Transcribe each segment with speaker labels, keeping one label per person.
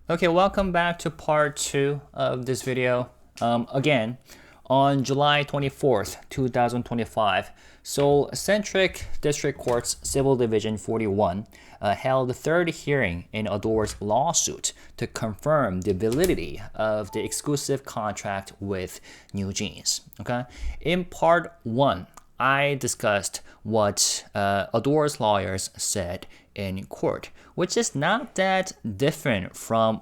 Speaker 1: Okay, welcome back to part 2 of this video. Again, on July 24th, 2025, Seoul Central District Court's Civil Division 41 held the third hearing in ADOR's lawsuit to confirm the validity of the exclusive contract with Newjeans. Okay, in part 1, I discussed what ADOR's lawyers said in court, which is not that different from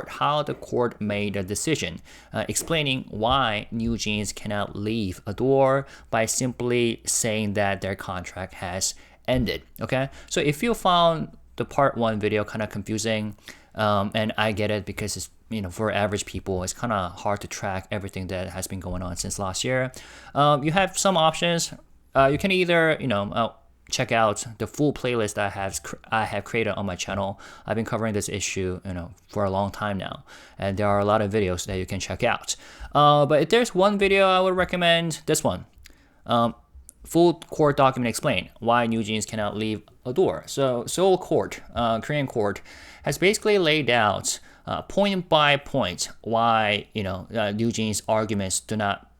Speaker 1: how the court made a decision, explaining why Newjeans cannot leave ADOR by simply saying that their contract has ended. Okay, so if you found the part 1 video kind of confusing, and I get it because it's for average people, it's kind of hard to track everything that has been going on since last year. You have some options. You can either check out the full playlist I have created on my channel. I've been covering this issue for a long time now, and there are a lot of videos that you can check out. But if there's one video I would recommend, this one. Full court document explain why Newjeans cannot leave ADOR. So Seoul court, Korean court, has basically laid out point by point why Newjeans' arguments do not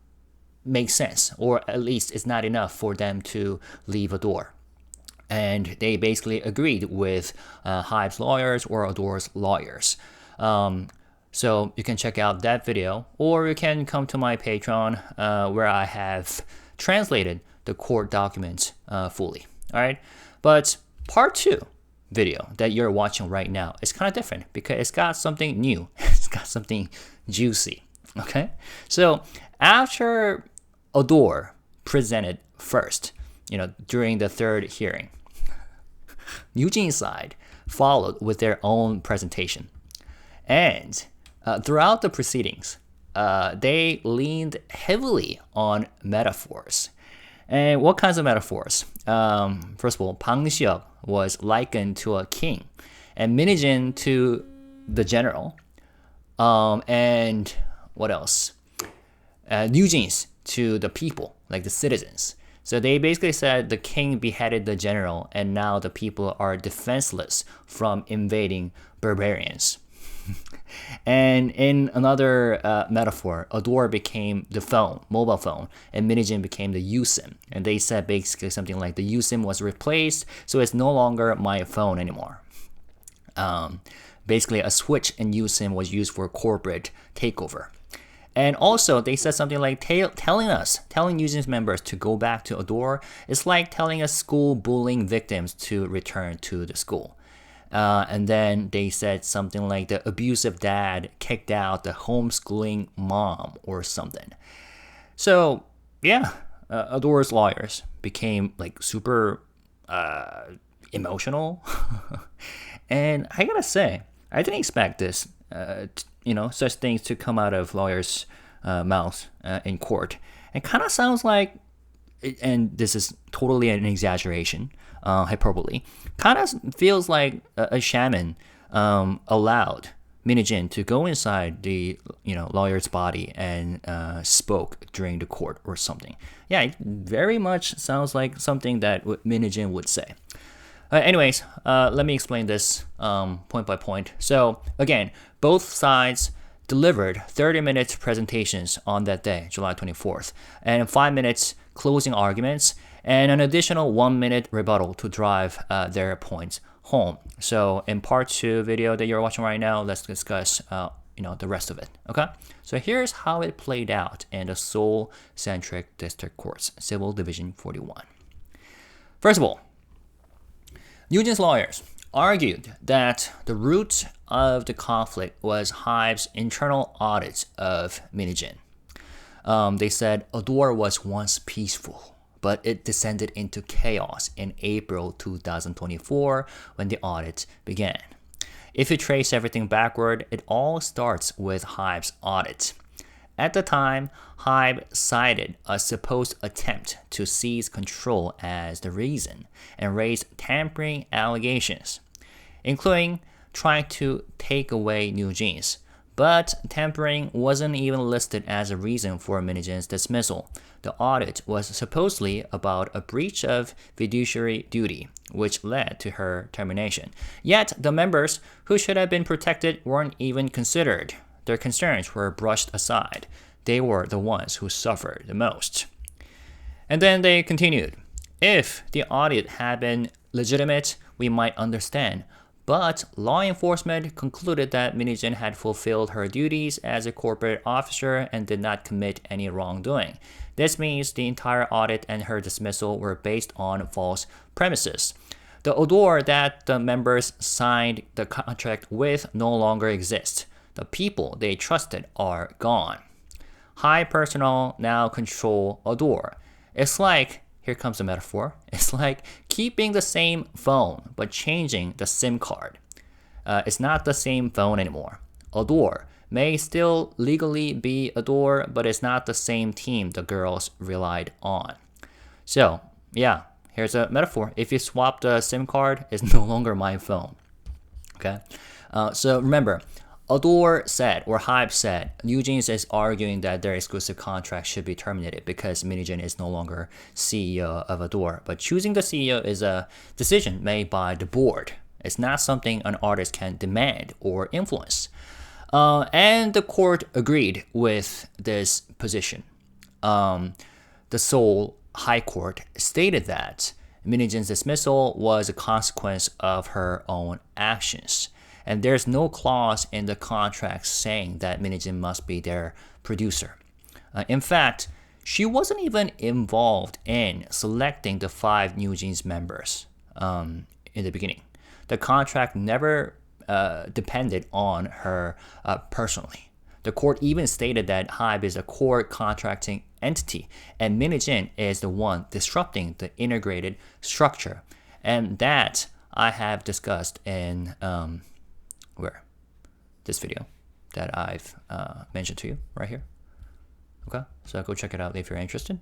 Speaker 1: make sense, or at least it's not enough for them to leave ADOR. And they basically agreed with HYBE's lawyers or ADOR's lawyers. So you can check out that video, or you can come to my Patreon where I have translated the court documents fully. All right, but part 2 video that you're watching right now is kind of different because it's got something new. It's got something juicy. Okay, so after ADOR presented first, during the third hearing, Newjeans' side followed with their own presentation. And throughout the proceedings, they leaned heavily on metaphors. And what kinds of metaphors? First of all, Bang Si-hyuk was likened to a king, and Min Hee-jin to the general. And what else? Newjeans to the people, like the citizens. So they basically said the king beheaded the general, and now the people are defenseless from invading barbarians. And in another metaphor, ADOR became the mobile phone, and Min Hee-jin became the USIM. And they said basically something like the USIM was replaced, so it's no longer my phone anymore. Basically, a switch in USIM was used for corporate takeover. And also, they said something like telling Newjeans members to go back to ADOR is like telling a school bullying victims to return to the school. And then they said something like the abusive dad kicked out the homeschooling mom or something. So, yeah, ADOR's lawyers became like super emotional. And I gotta say, I didn't expect this. Such things to come out of lawyers' mouths in court. It kind of sounds like, and this is totally an exaggeration, hyperbole, kind of feels like a shaman allowed Min Hee-jin to go inside the lawyer's body and spoke during the court or something. Yeah, it very much sounds like something that Min Hee-jin would say. Anyways, let me explain this point by point. So again, both sides delivered 30-minute presentations on that day, July 24th, and 5 minutes closing arguments, and an additional 1-minute rebuttal to drive their points home. So in part 2 video that you're watching right now, let's discuss the rest of it. Okay, so here's how it played out in the Seoul Central District Court's Civil Division 41. First of all, Newjeans' lawyers argued that the root of the conflict was HYBE's internal audit of Min Hee-jin. They said ADOR was once peaceful, but it descended into chaos in April 2024 when the audit began. If you trace everything backward, it all starts with HYBE's audit. At the time, HYBE cited a supposed attempt to seize control as the reason and raised tampering allegations, including trying to take away Newjeans, But tampering wasn't even listed as a reason for Min Hee-jin's dismissal. The audit was supposedly about a breach of fiduciary duty, which led to her termination. Yet, the members who should have been protected weren't even considered. Their concerns were brushed aside. They were the ones who suffered the most. And then they continued. If the audit had been legitimate, we might understand. But law enforcement concluded that Min Hee-jin had fulfilled her duties as a corporate officer and did not commit any wrongdoing. This means the entire audit and her dismissal were based on false premises. The ADOR that the members signed the contract with no longer exists. The people they trusted are gone. High personnel now control ADOR. It's like, here comes a metaphor, it's like keeping the same phone but changing the SIM card. It's not the same phone anymore. ADOR may still legally be ADOR, but it's not the same team the girls relied on. So, yeah, here's a metaphor. If you swap the SIM card, it's no longer my phone. Okay? So remember, ADOR said, or HYBE said, Newjeans is arguing that their exclusive contract should be terminated because Min Hee-jin is no longer CEO of ADOR. But choosing the CEO is a decision made by the board. It's not something an artist can demand or influence. And the court agreed with this position. The Seoul High Court stated that Min Hee-jin's dismissal was a consequence of her own actions. And there's no clause in the contract saying that Min Hee-jin must be their producer. In fact, she wasn't even involved in selecting the 5 Newjeans members in the beginning. The contract never depended on her personally. The court even stated that HYBE is a core contracting entity, and Min Hee-jin is the one disrupting the integrated structure. And that I have discussed in this video that I've mentioned to you right here. Okay, so go check it out if you're interested.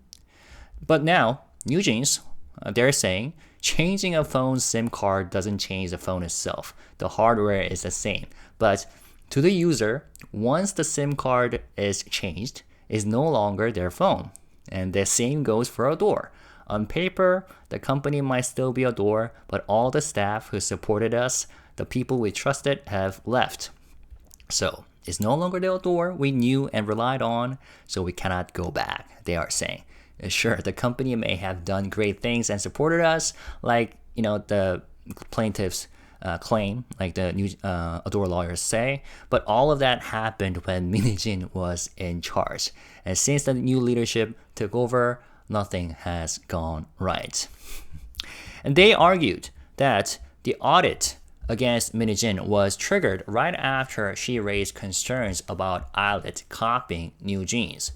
Speaker 1: But now, Newjeans, they're saying changing a phone's SIM card doesn't change the phone itself. The hardware is the same. But to the user, once the SIM card is changed, it's no longer their phone. And the same goes for ADOR. On paper, the company might still be ADOR, but all the staff who supported us, the people we trusted, have left. So it's no longer the ADOR we knew and relied on, so we cannot go back, they are saying. Sure, the company may have done great things and supported us, like the plaintiffs claim, like the ADOR lawyers say, but all of that happened when Min Hee-jin was in charge. And since the new leadership took over, nothing has gone right. And they argued that the audit against Min Hee-jin was triggered right after she raised concerns about Islet copying Newjeans.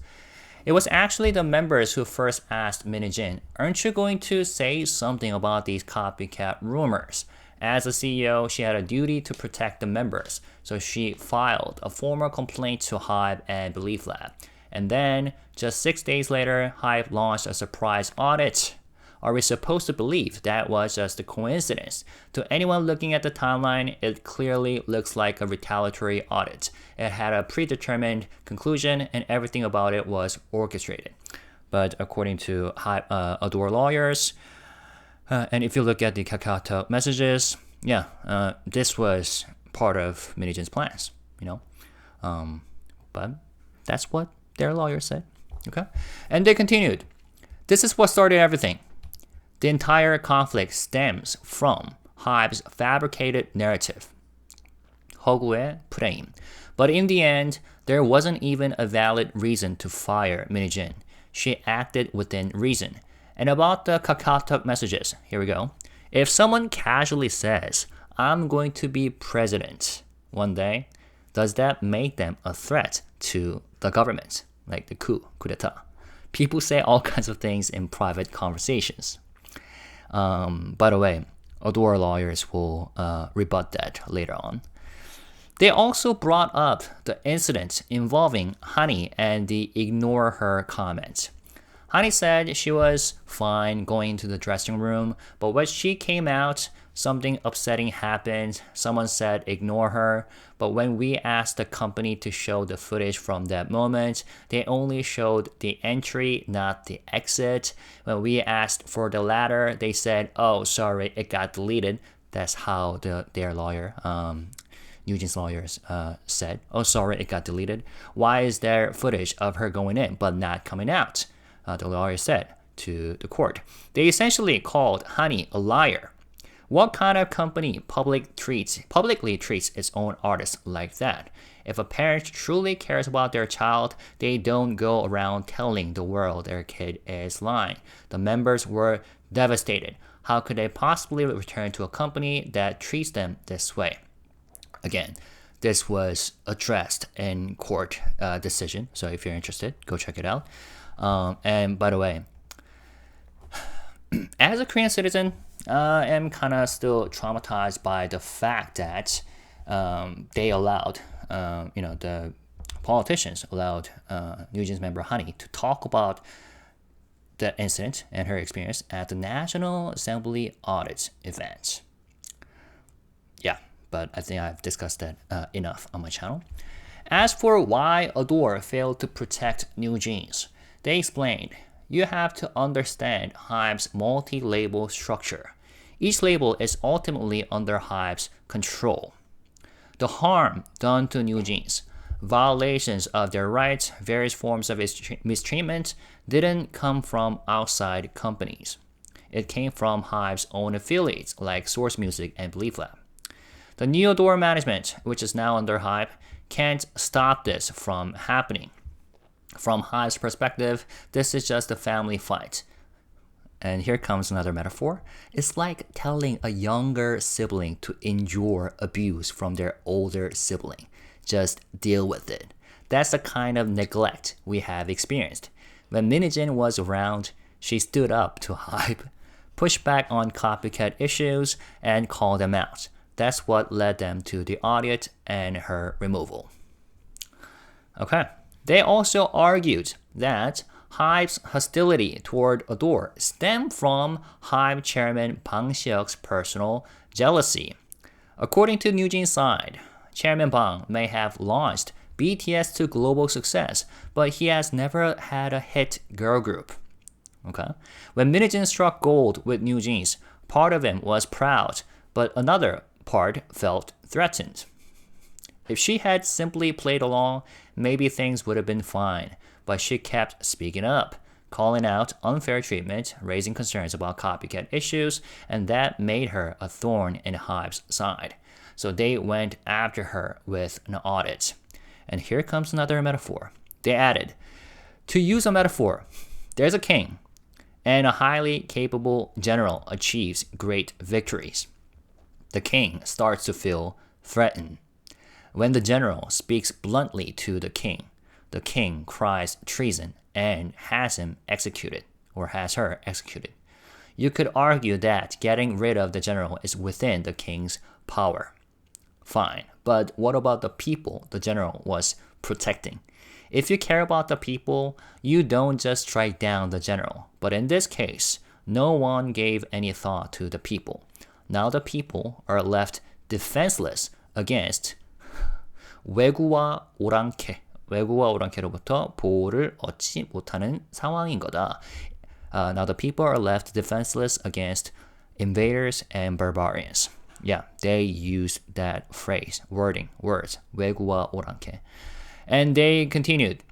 Speaker 1: It was actually the members who first asked Min Hee-jin, "Aren't you going to say something about these copycat rumors?" As a CEO, she had a duty to protect the members, so she filed a formal complaint to HYBE and Belief Lab. And then, just 6 days later, HYBE launched a surprise audit. Are we supposed to believe that was just a coincidence? To anyone looking at the timeline, it clearly looks like a retaliatory audit. It had a predetermined conclusion and everything about it was orchestrated. But according to ADOR lawyers, and if you look at the KakaoTalk messages, this was part of Min Hee-jin's plans, But that's what their lawyers said, okay? And they continued. This is what started everything. The entire conflict stems from HYBE's fabricated narrative, 허구의 프레임. But in the end, there wasn't even a valid reason to fire Min Hee-jin. She acted within reason. And about the KakaoTalk messages, here we go. If someone casually says, "I'm going to be president one day," does that make them a threat to the government, like the coup d'etat? People say all kinds of things in private conversations. By the way, ADOR lawyers will rebut that later on. They also brought up the incident involving Honey and the ignore her comment. Hani said she was fine going into the dressing room, but when she came out, something upsetting happened. Someone said ignore her, but when we asked the company to show the footage from that moment, they only showed the entry, not the exit. When we asked for the latter, they said, oh, sorry, it got deleted. That's how their lawyer, Newjeans lawyers said, oh, sorry, it got deleted. Why is there footage of her going in but not coming out? The lawyer said to the court. They essentially called Hani a liar. What kind of company publicly treats its own artists like that? If a parent truly cares about their child, they don't go around telling the world their kid is lying. The members were devastated. How could they possibly return to a company that treats them this way? Again, this was addressed in court decision, so if you're interested, go check it out. And by the way, as a Korean citizen, I am kind of still traumatized by the fact that they allowed, the politicians allowed Newjeans member Hani to talk about the incident and her experience at the National Assembly audit event. Yeah, but I think I've discussed that enough on my channel. As for why ADOR failed to protect Newjeans, they explained, you have to understand HYBE's multi-label structure. Each label is ultimately under HYBE's control. The harm done to Newjeans, violations of their rights, various forms of mistreatment, didn't come from outside companies. It came from HYBE's own affiliates like Source Music and Believe Lab. The new ADOR management, which is now under HYBE, can't stop this from happening. From HYBE's perspective, this is just a family fight. And here comes another metaphor. It's like telling a younger sibling to endure abuse from their older sibling. Just deal with it. That's the kind of neglect we have experienced. When Min Hee-jin was around, she stood up to HYBE, pushed back on copycat issues, and called them out. That's what led them to the audit and her removal. Okay. They also argued that HYBE's hostility toward ADOR stemmed from HYBE chairman Bang Si-hyuk's personal jealousy. According to Newjeans' side, Chairman Bang may have launched BTS to global success, but he has never had a hit girl group. Okay. When Min Hee-jin struck gold with Newjeans, part of him was proud, but another part felt threatened. If she had simply played along, maybe things would have been fine, but she kept speaking up, calling out unfair treatment, raising concerns about copycat issues, and that made her a thorn in HYBE's side. So they went after her with an audit. And here comes another metaphor. They added, to use a metaphor, there's a king, and a highly capable general achieves great victories. The king starts to feel threatened. When the general speaks bluntly to the king cries treason and has him executed, or has her executed. You could argue that getting rid of the general is within the king's power. Fine, but what about the people the general was protecting? If you care about the people, you don't just strike down the general. But in this case, no one gave any thought to the people. Now the people are left defenseless against 외구와 오랑캐로부터 보호를 얻지 못하는 상황인 거다. Now the people are left defenseless against invaders and barbarians. Yeah, they used that phrase, words, 외구와 오랑캐. And they continued.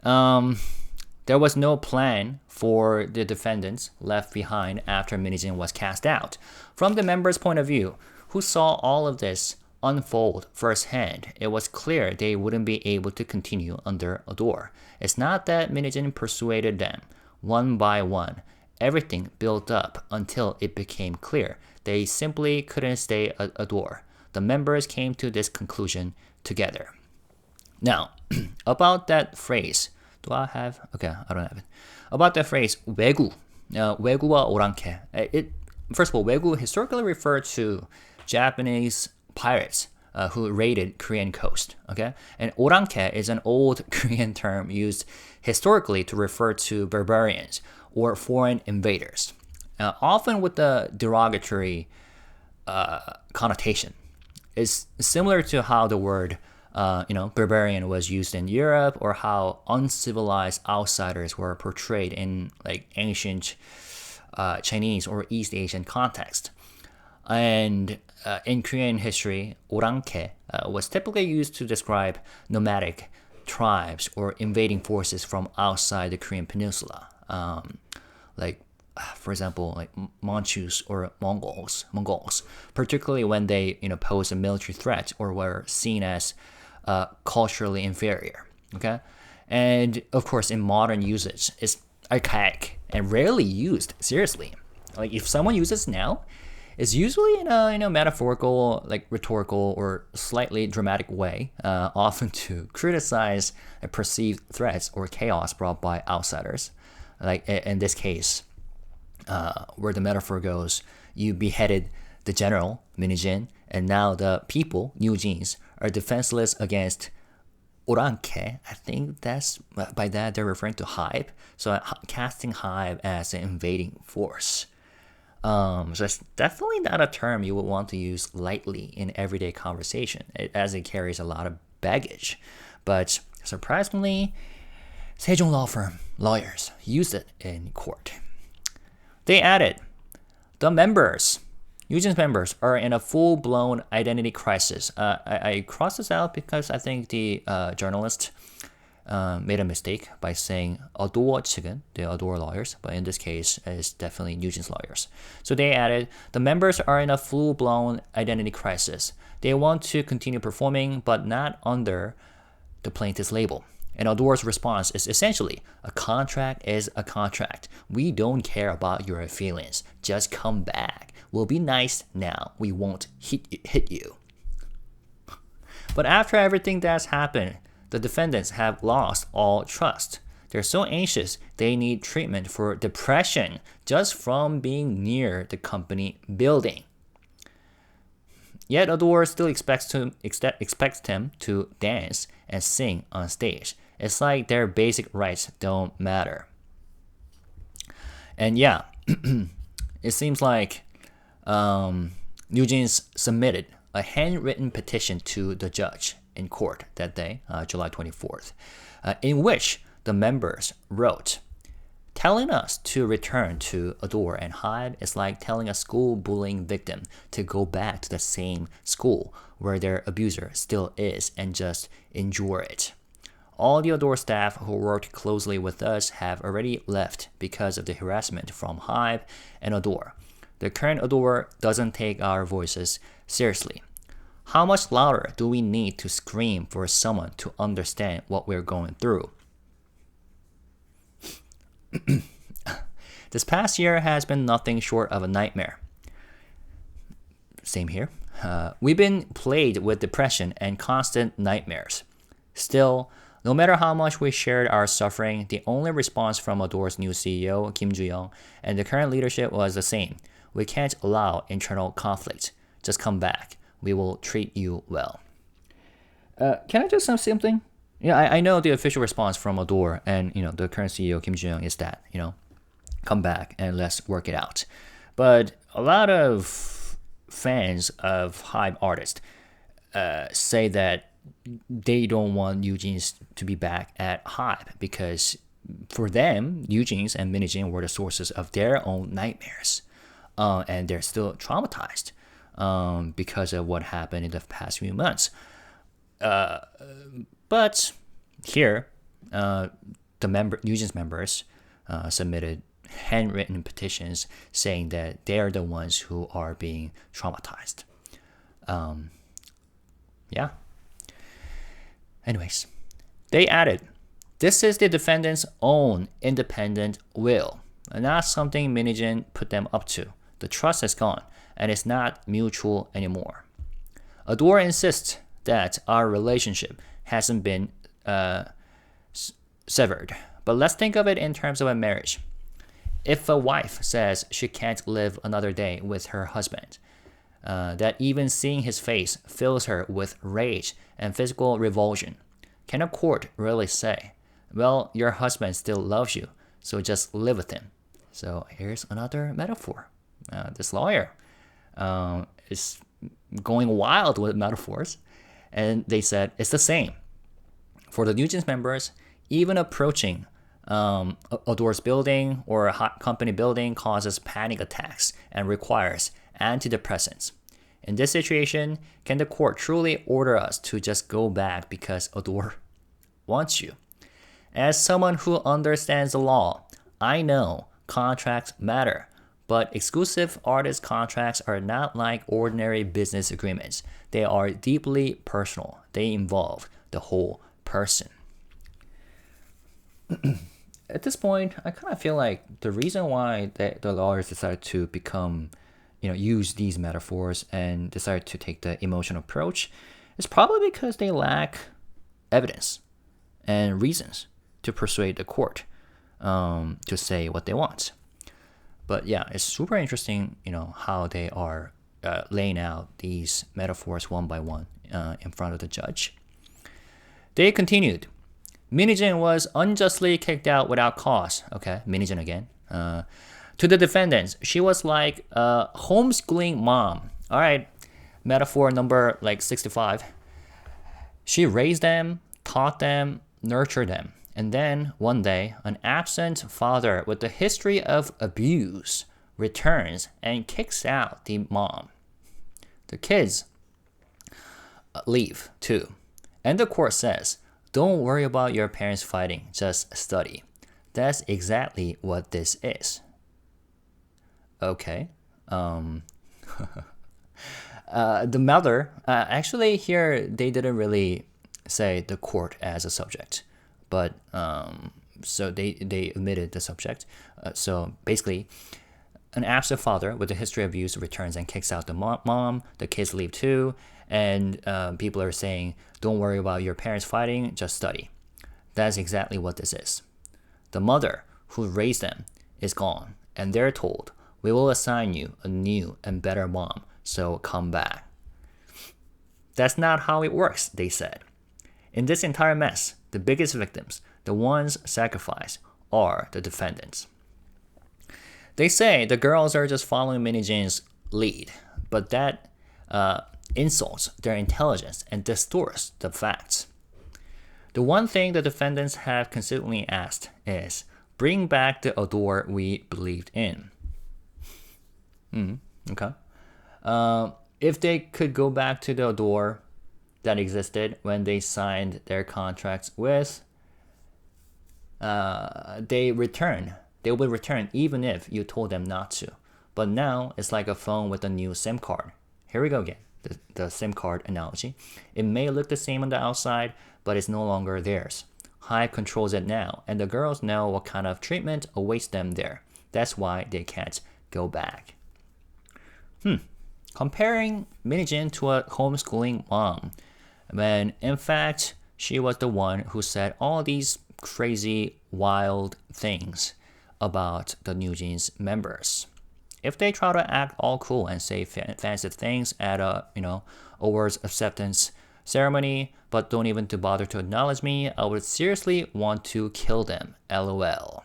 Speaker 1: There was no plan for the defendants left behind after Min Hee-jin was cast out. From the members' point of view, who saw all of this unfold firsthand, it was clear they wouldn't be able to continue under ADOR. It's not that Min Hee-jin persuaded them. One by one, everything built up until it became clear they simply couldn't stay at ADOR. The members came to this conclusion together. Now, about that phrase, do I have? Okay, I don't have it. About that phrase, 외구, 외구와 오랑캐. First of all, 외구 historically referred to Japanese pirates who raided Korean coast. Okay, and 오랑캐 is an old Korean term used historically to refer to barbarians or foreign invaders, often with a derogatory connotation. It's similar to how the word barbarian was used in Europe, or how uncivilized outsiders were portrayed in like ancient Chinese or East Asian context. And in Korean history, 오랑캐 was typically used to describe nomadic tribes or invading forces from outside the Korean peninsula, like for example, like Manchus or Mongols, particularly when they posed a military threat or were seen as culturally inferior. Okay, and of course, in modern usage, it's archaic and rarely used seriously. Like if someone uses it now, it's usually in a metaphorical, like rhetorical or slightly dramatic way, often to criticize perceived threats or chaos brought by outsiders. Like in this case, where the metaphor goes, you beheaded the general, Min Hee-jin, and now the people, Newjeans, are defenseless against 오랑캐. I think that's by that they're referring to HYBE. So casting HYBE as an invading force. So it's definitely not a term you would want to use lightly in everyday conversation, as it carries a lot of baggage. But surprisingly, Sejong law firm lawyers used it in court. They added, the members, Newjeans members, are in a full-blown identity crisis. I crossed this out because I think the journalist made a mistake by saying ADOR 측은, the ADOR lawyers, but in this case, it's definitely Newjeans lawyers. So they added, the members are in a full-blown identity crisis. They want to continue performing, but not under the plaintiff's label. And ADOR's response is essentially, a contract is a contract. We don't care about your feelings. Just come back. We'll be nice now. We won't hit you. But after everything that's happened, the defendants have lost all trust. They're so anxious, they need treatment for depression just from being near the company building. Yet ADOR still expects them to dance and sing on stage. It's like their basic rights don't matter. And yeah, it seems like Newjeans submitted a handwritten petition to the judge in court that day, July 24th, in which the members wrote, telling us to return to ADOR and HYBE is like telling a school bullying victim to go back to the same school where their abuser still is and just endure it. All the ADOR staff who worked closely with us have already left because of the harassment from HYBE and ADOR. The current ADOR doesn't take our voices seriously. How much louder do we need to scream for someone to understand what we're going through? This past year has been nothing short of a nightmare. Same here. We've been plagued with depression and constant nightmares. Still, no matter how much we shared our suffering, the only response from ADOR's new CEO, Kim Joo-young, and the current leadership was the same. We can't allow internal conflict. Just come back. We will treat you well. Can I just say something? Yeah, I know the official response from ADOR and the current CEO Kim Joo-young is that come back and let's work it out. But a lot of fans of HYBE artists say that they don't want Newjeans to be back at HYBE because for them, Newjeans and Min Hee-jin were the sources of their own nightmares, and they're still traumatized because of what happened in the past few months. But here, Newjeans members submitted handwritten petitions saying that they are the ones who are being traumatized. Yeah. Anyways, they added, this is the defendant's own independent will, and not something Min Hee-jin put them up to. The trust is gone, and it's not mutual anymore. ADOR insists that our relationship hasn't been severed, but let's think of it in terms of a marriage. If a wife says she can't live another day with her husband, that even seeing his face fills her with rage and physical revulsion. Can a court really say, well, your husband still loves you, so just live with him? So here's another metaphor. This lawyer is going wild with metaphors, and they said it's the same. For the Newjeans members, even approaching ADOR's building or a hot company building causes panic attacks and requires antidepressants. In this situation, can the court truly order us to just go back because ADOR wants you? As someone who understands the law, I know contracts matter, but exclusive artist contracts are not like ordinary business agreements. They are deeply personal. They involve the whole person. At this point, I kind of feel like the reason why the lawyers decided to become, use these metaphors and decided to take the emotional approach is probably because they lack evidence and reasons to persuade the court to say what they want. But yeah, it's super interesting, how they are laying out these metaphors one by one in front of the judge. They continued. Min Hee-jin was unjustly kicked out without cause. Okay, Min Hee-jin again. To the defendants, she was like a homeschooling mom. All right, metaphor number 65. She raised them, taught them, nurtured them. And then one day, an absent father with a history of abuse returns and kicks out the mom. The kids leave too. And the court says, don't worry about your parents fighting, just study. That's exactly what this is. Okay. The mother, actually here they didn't really say the court as a subject, but so they omitted the subject. So basically, an absent father with a history of abuse returns and kicks out the mom. The kids leave too. And people are saying, don't worry about your parents fighting, just study. That's exactly what this is. The mother who raised them is gone, and they're told, we will assign you a new and better mom, so come back. That's not how it works, they said. In this entire mess, the biggest victims, the ones sacrificed, are the defendants. They say the girls are just following Min Hee-jin's lead, but that insults their intelligence and distorts the facts. The one thing the defendants have consistently asked is, bring back the ADOR we believed in. Okay. If they could go back to the ADOR that existed when they signed their contracts with, they will return even if you told them not to. But now it's like a phone with a new SIM card. Here we go again. The SIM card analogy. It may look the same on the outside, but it's no longer theirs. HYBE controls it now, and the girls know what kind of treatment awaits them there. That's why they can't go back. Comparing Min Hee-jin to a homeschooling mom, when in fact she was the one who said all these crazy, wild things about the Newjeans members. If they try to act all cool and say fancy things at a awards acceptance ceremony, but don't even to bother to acknowledge me, I would seriously want to kill them. LOL.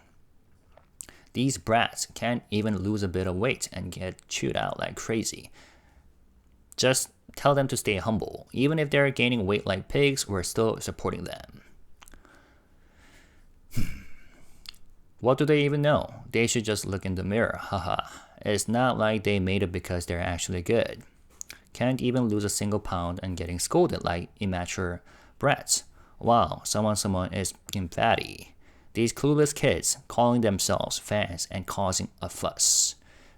Speaker 1: These brats can't even lose a bit of weight and get chewed out like crazy. Just tell them to stay humble. Even if they're gaining weight like pigs, we're still supporting them. What do they even know? They should just look in the mirror. Haha. It's not like they made it because they're actually good. Can't even lose a single pound and getting scolded like immature brats. Wow, someone is getting fatty. These clueless kids calling themselves fans and causing a fuss.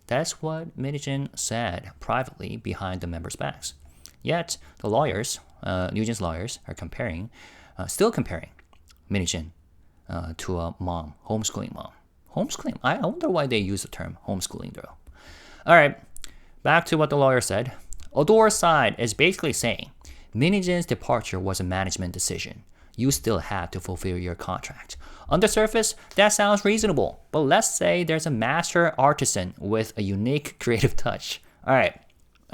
Speaker 1: That's what Min Hee-jin said privately behind the members' backs. Yet the lawyers, Newjeans lawyers, are still comparing Min Hee-jin to a mom, homeschooling mom. Homeschooling? I wonder why they use the term homeschooling though. All right, back to what the lawyer said. ADOR's side is basically saying Min Hee-jin's departure was a management decision. You still have to fulfill your contract. On the surface, that sounds reasonable, but let's say there's a master artisan with a unique creative touch. All right,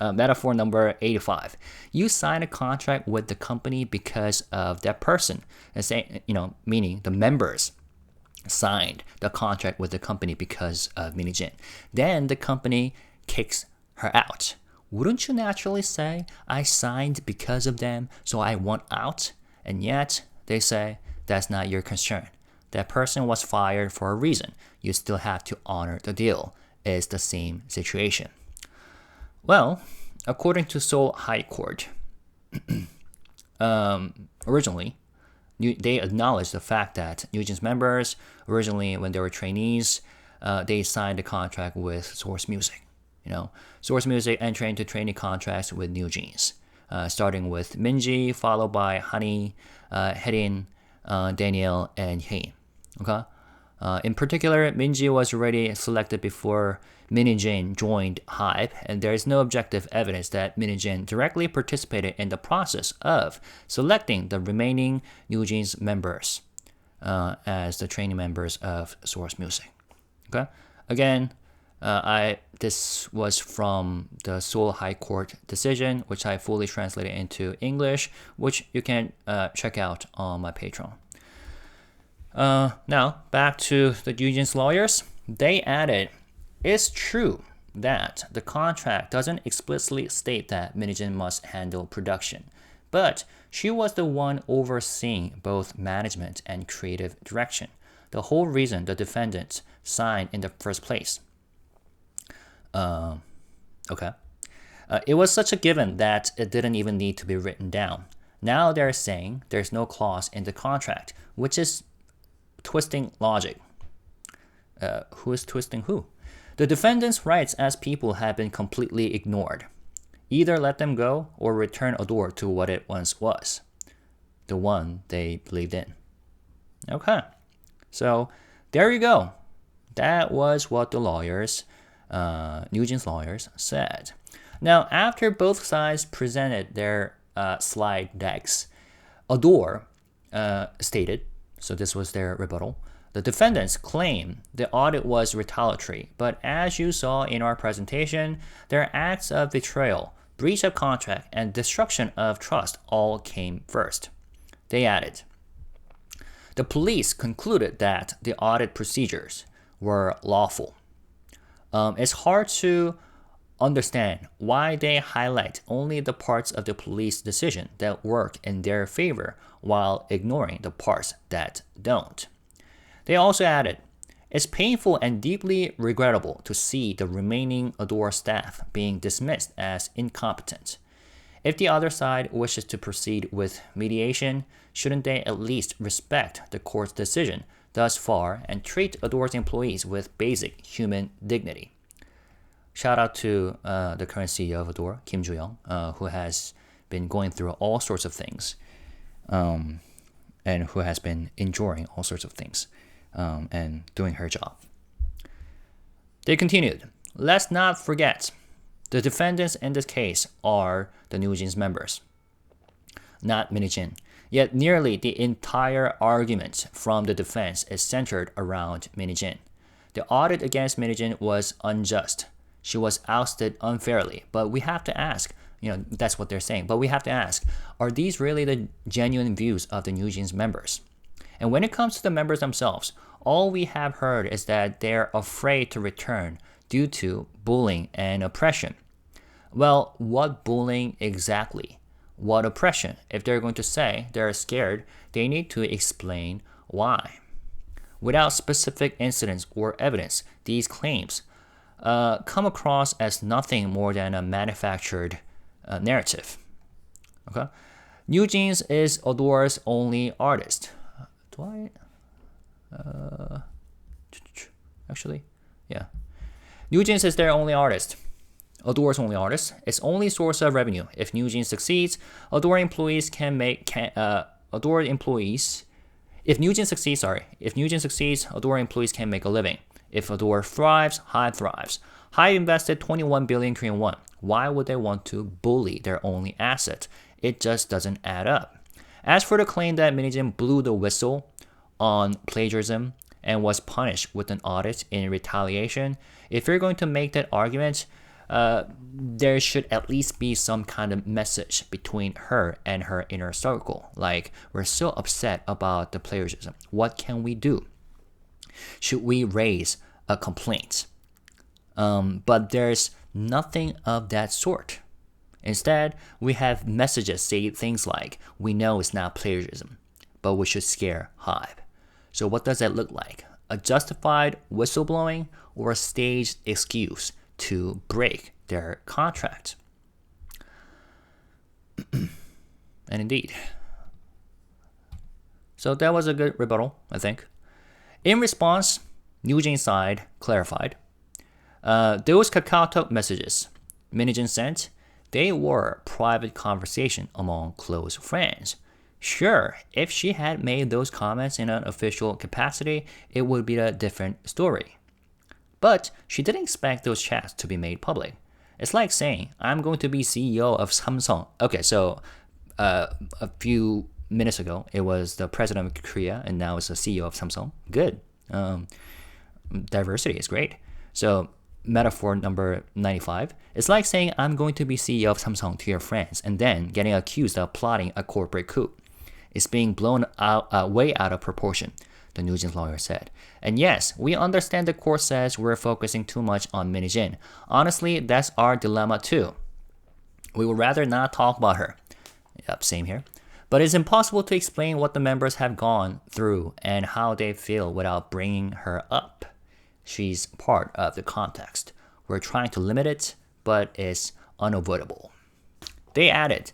Speaker 1: Metaphor number 85. You sign a contract with the company because of that person. And say, meaning the members signed the contract with the company because of Min Hee-jin. Then the company kicks her out. Wouldn't you naturally say, I signed because of them, so I want out? And yet, they say, that's not your concern. That person was fired for a reason. You still have to honor the deal. It's the same situation. Well, according to Seoul High Court, originally, they acknowledged the fact that Newjeans members, originally when they were trainees, they signed a contract with Source Music. Source Music entered into training contracts with Newjeans, starting with Minji, followed by Honey, Heejin, Daniel, and Heejin. Okay. In particular, Minji was already selected before Min Hee-jin joined HYBE, and there is no objective evidence that Min Hee-jin directly participated in the process of selecting the remaining Newjeans members as the training members of Source Music. Okay. Again, this was from the Seoul High Court decision, which I fully translated into English, which you can check out on my Patreon. Now, back to the Newjeans lawyers. They added, it's true that the contract doesn't explicitly state that Min Hee-jin must handle production, but she was the one overseeing both management and creative direction, the whole reason the defendants signed in the first place. Okay. It was such a given that it didn't even need to be written down. Now they're saying there's no clause in the contract, which is twisting logic. Who is twisting who? The defendants' rights as people have been completely ignored. Either let them go or return ADOR to what it once was, the one they believed in. Okay, so there you go. That was what the lawyers, Newjeans lawyers, said. Now, after both sides presented their slide decks, ADOR stated, so this was their rebuttal, the defendants claim the audit was retaliatory, but as you saw in our presentation, their acts of betrayal, breach of contract, and destruction of trust all came first. They added, the police concluded that the audit procedures were lawful. It's hard to understand why they highlight only the parts of the police decision that work in their favor while ignoring the parts that don't. They also added, it's painful and deeply regrettable to see the remaining ADOR staff being dismissed as incompetent. If the other side wishes to proceed with mediation, shouldn't they at least respect the court's decision thus far and treat ADOR's employees with basic human dignity? Shout out to the current CEO of ADOR, Kim Joo-young, who has been going through all sorts of things and who has been enduring all sorts of things and doing her job. They continued, let's not forget, the defendants in this case are the Newjeans members, not Min Hee-jin. Yet nearly the entire argument from the defense is centered around Min Hee-jin. The audit against Min Hee-jin was unjust. She was ousted unfairly. But we have to ask, that's what they're saying. But we have to ask, are these really the genuine views of the Newjeans members? And when it comes to the members themselves, all we have heard is that they're afraid to return due to bullying and oppression. Well, what bullying exactly? What oppression? If they're going to say they're scared, they need to explain why. Without specific incidents or evidence, these claims come across as nothing more than a manufactured narrative. Okay, Newjeans is ADOR's only artist. Newjeans is their only artist. ADOR's only artist. Its only source of revenue. If Newjeans succeeds, ADOR employees can make ADOR employees. If Newjeans succeeds, ADOR employees can make a living. If ADOR thrives, HYBE thrives. HYBE invested 21 billion Korean won. Why would they want to bully their only asset? It just doesn't add up. As for the claim that Min Hee-jin blew the whistle on plagiarism and was punished with an audit in retaliation, if you're going to make that argument, there should at least be some kind of message between her and her inner circle. Like, we're so upset about the plagiarism. What can we do? Should we raise a complaint? But there's nothing of that sort. Instead, we have messages say things like, we know it's not plagiarism, but we should scare HYBE. So what does that look like? A justified whistleblowing or a staged excuse to break their contract? And indeed. So that was a good rebuttal, I think. In response, Newjeans' side clarified. Those KakaoTalk messages Min Hee-jin sent, they were private conversation among close friends. Sure, if she had made those comments in an official capacity, it would be a different story. But she didn't expect those chats to be made public. It's like saying, I'm going to be CEO of Samsung. Okay, so a few minutes ago, it was the president of Korea, and now it's the CEO of Samsung. Good. Diversity is great. So metaphor number 95. It's like saying, I'm going to be CEO of Samsung to your friends, and then getting accused of plotting a corporate coup. It's being blown out, way out of proportion, the Newjeans lawyer said. And yes, we understand the court says we're focusing too much on Min Hee-jin. Honestly, that's our dilemma too. We would rather not talk about her. Yep, same here. But it's impossible to explain what the members have gone through and how they feel without bringing her up. She's part of the context. We're trying to limit it, but it's unavoidable. They added,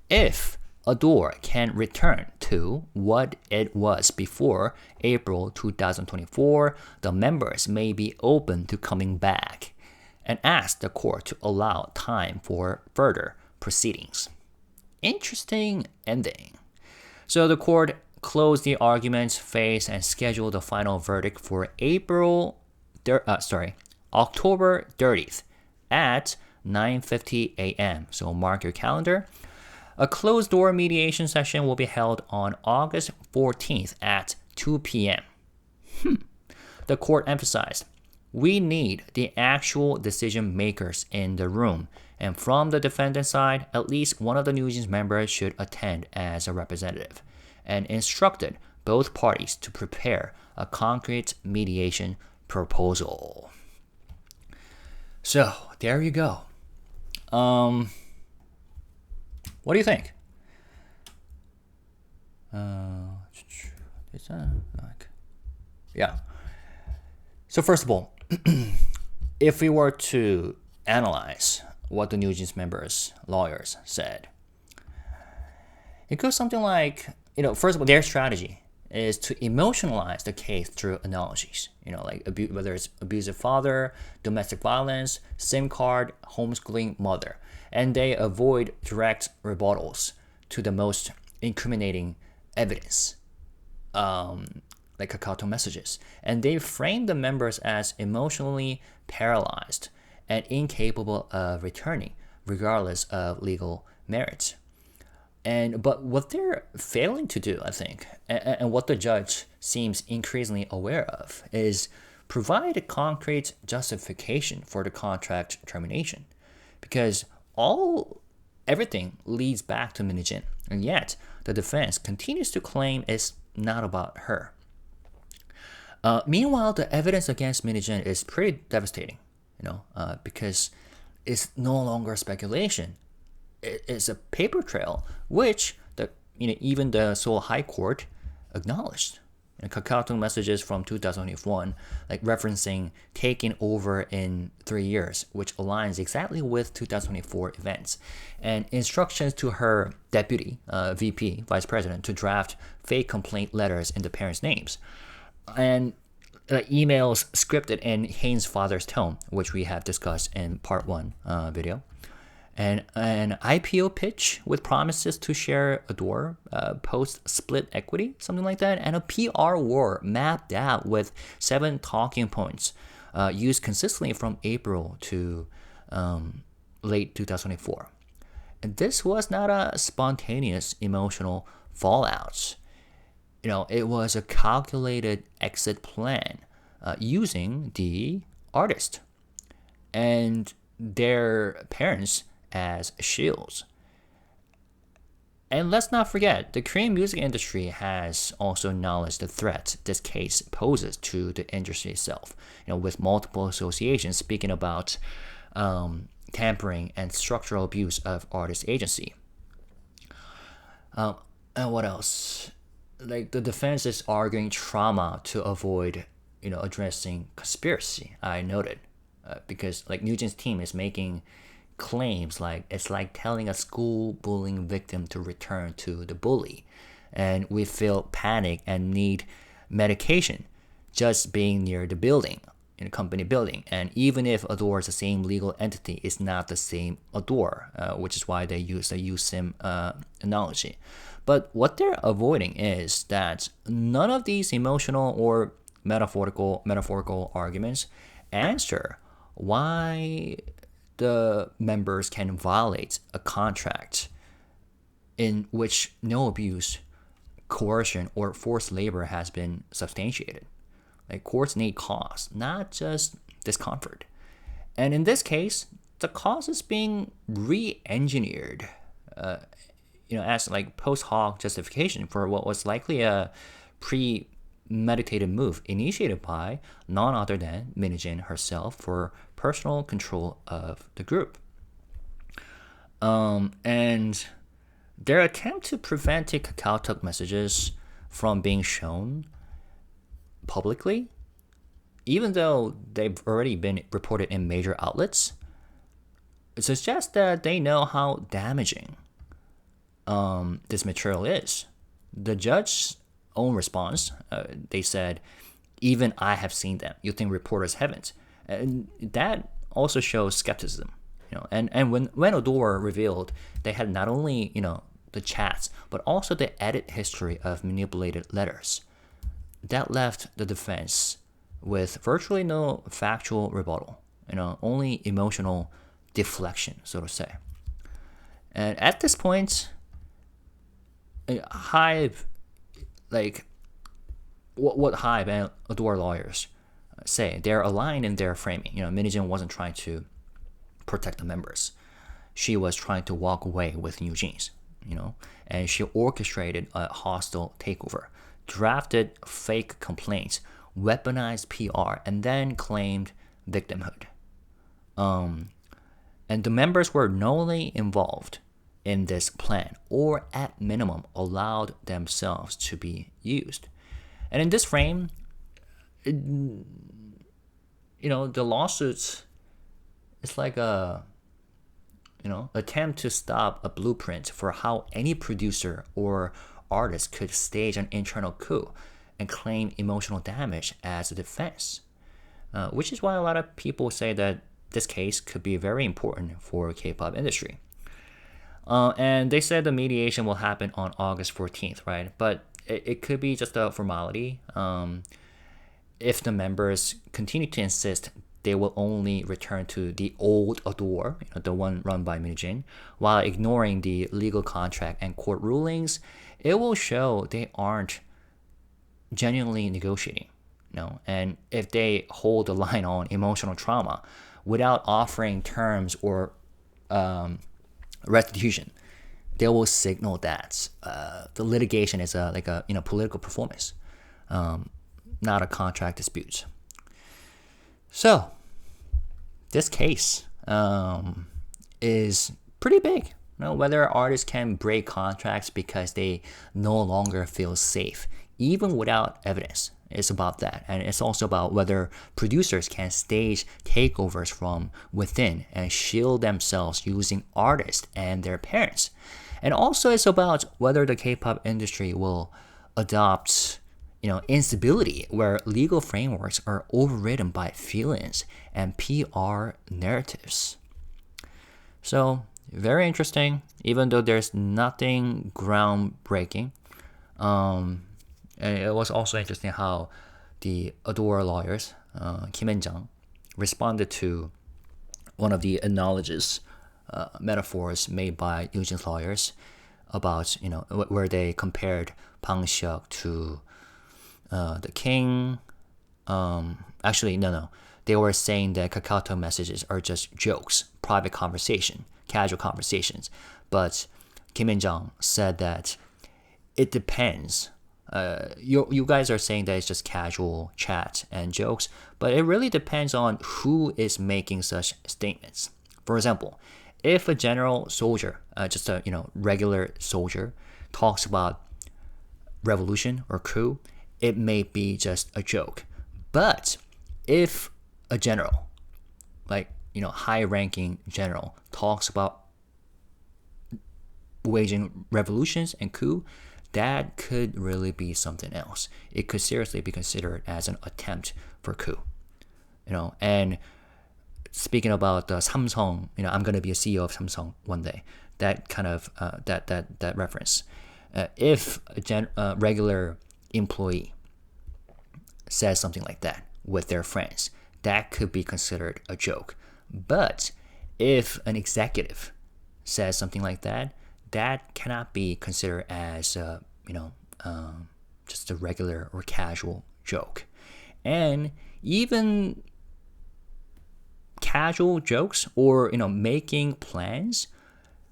Speaker 1: if ADOR can return to what it was before April 2024, the members may be open to coming back, and asked the court to allow time for further proceedings. Interesting ending. So the court closed the arguments phase and scheduled the final verdict for October 30th at 9:50 a.m. So mark your calendar. A closed-door mediation session will be held on August 14th at 2 p.m. The court emphasized, we need the actual decision makers in the room, and from the defendant side, at least one of the Newjeans members should attend as a representative, and instructed both parties to prepare a concrete mediation proposal. So, there you go. What do you think? Yeah. So first of all, if we were to analyze what the Newjeans members' lawyers said, it goes something like, first of all, their strategy is to emotionalize the case through analogies. Like whether it's abusive father, domestic violence, SIM card, homeschooling mother. And they avoid direct rebuttals to the most incriminating evidence, like KakaoTalk messages. And they frame the members as emotionally paralyzed and incapable of returning, regardless of legal merit. But what they're failing to do, I think, and what the judge seems increasingly aware of, is provide a concrete justification for the contract termination. Because everything leads back to Min Hee-jin, and yet the defense continues to claim it's not about her. Meanwhile, the evidence against Min Hee-jin is pretty devastating, because it's no longer speculation. It's a paper trail, which even the Seoul High Court acknowledged. KakaoTalk messages from 2021, like referencing taking over in 3 years, which aligns exactly with 2024 events, and instructions to her deputy, VP, vice president, to draft fake complaint letters in the parents' names, and emails scripted in Hain's father's tone, which we have discussed in part 1 video. And an IPO pitch with promises to share ADOR post-split equity, something like that, and a PR war mapped out with 7 talking points used consistently from April to late 2024. And this was not a spontaneous emotional fallout. It was a calculated exit plan using the artist. And their parents as shields. And let's not forget, the Korean music industry has also acknowledged the threat this case poses to the industry itself, with multiple associations speaking about tampering and structural abuse of artist agency. And what else? Like, the defense is arguing trauma to avoid, addressing conspiracy. I noted because like Newjeans' team is making claims like it's like telling a school bullying victim to return to the bully, and we feel panic and need medication just being near the building, in a company building. And even if ADOR is the same legal entity, it's not the same ADOR, which is why they use the USIM analogy. But what they're avoiding is that none of these emotional or metaphorical arguments answer why the members can violate a contract in which no abuse, coercion, or forced labor has been substantiated. Like, courts need cause, not just discomfort. And in this case, the cause is being re-engineered, as like post hoc justification for what was likely a premeditated move initiated by none other than Min Hee-jin herself for personal control of the group. And their attempt to prevent the KakaoTalk messages from being shown publicly, even though they've already been reported in major outlets, suggests that they know how damaging this material is. The judge's own response, they said, even I have seen them. You think reporters haven't? And that also shows skepticism. And when ADOR revealed they had not only the chats but also the edit history of manipulated letters, that left the defense with virtually no factual rebuttal. Only emotional deflection, so to say. And at this point, HYBE, like what HYBE and ADOR lawyers say, they're aligned in their framing. Min Hee-jin wasn't trying to protect the members. She was trying to walk away with Newjeans, and she orchestrated a hostile takeover, drafted fake complaints, weaponized PR, and then claimed victimhood. And the members were knowingly involved in this plan, or at minimum allowed themselves to be used. And in this frame, the lawsuits, it's like a attempt to stop a blueprint for how any producer or artist could stage an internal coup and claim emotional damage as a defense, which is why a lot of people say that this case could be very important for K-pop industry. And they said the mediation will happen on August 14th, right? But it could be just a formality. If the members continue to insist they will only return to the old ADOR, the one run by Min Hee-jin, while ignoring the legal contract and court rulings, it will show they aren't genuinely negotiating. And if they hold the line on emotional trauma without offering terms or restitution, they will signal that the litigation is a political performance, not a contract dispute. So this case is pretty big. Whether artists can break contracts because they no longer feel safe, even without evidence. It's about that. And it's also about whether producers can stage takeovers from within and shield themselves using artists and their parents. And also it's about whether the K-pop industry will adopt instability where legal frameworks are overridden by feelings and PR narratives. So very interesting, even though there's nothing groundbreaking. And it was also interesting how the ADOR lawyers, Kim and Jung, responded to one of the analogous metaphors made by Newjeans lawyers about, where they compared Bang Seok to the king. they were saying that KakaoTalk messages are just jokes, private conversation, casual conversations. But Kim In-jung said that it depends. You guys are saying that it's just casual chat and jokes, but it really depends on who is making such statements. For example, if a general soldier, just a regular soldier, talks about revolution or coup, it may be just a joke. But if a general, like high-ranking general, talks about waging revolutions and coup, that could really be something else. It could seriously be considered as an attempt for coup. And speaking about Samsung, I'm going to be a CEO of Samsung one day. That kind of that reference. If a regular employee says something like that with their friends, that could be considered a joke. But if an executive says something like that, that cannot be considered as just a regular or casual joke. And even casual jokes or making plans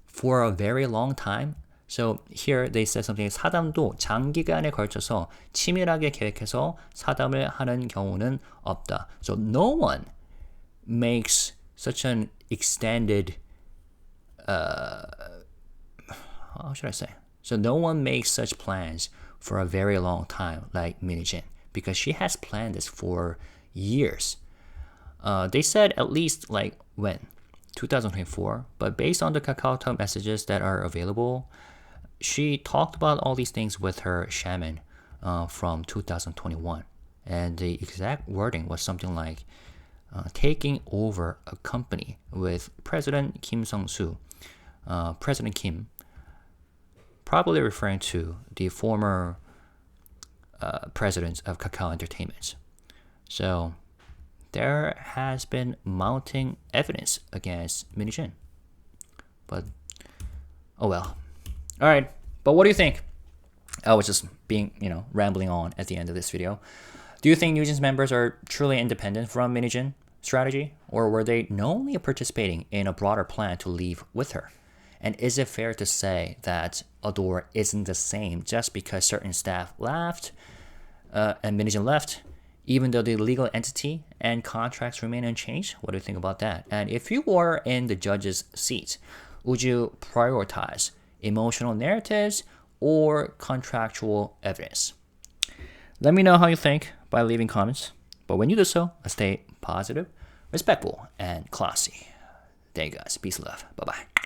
Speaker 1: for a very long time. So here they said something. 사담도 장기간에 걸쳐서 치밀하게 계획해서 사담을 하는 경우는 없다. So no one makes such an extended how should I say? So no one makes such plans for a very long time like Min Hee-jin, because she has planned this for years. They said at least like when? 2024, but based on the KakaoTalk messages that are available, she talked about all these things with her shaman from 2021. And the exact wording was something like taking over a company with President Kim Sung-soo. President Kim, probably referring to the former president of Kakao Entertainment. So there has been mounting evidence against Min Hee-jin. But, oh well. Alright, but what do you think? I was just being, rambling on at the end of this video. Do you think Newjeans members are truly independent from Min Hee-jin strategy? Or were they knowingly participating in a broader plan to leave with her? And is it fair to say that ADOR isn't the same just because certain staff left and Min Hee-jin left, even though the legal entity and contracts remain unchanged? What do you think about that? And if you were in the judge's seat, would you prioritize emotional narratives or contractual evidence? Let me know how you think by leaving comments. But when you do so, stay positive, respectful, and classy. Thank you guys. Peace and love. Bye-bye.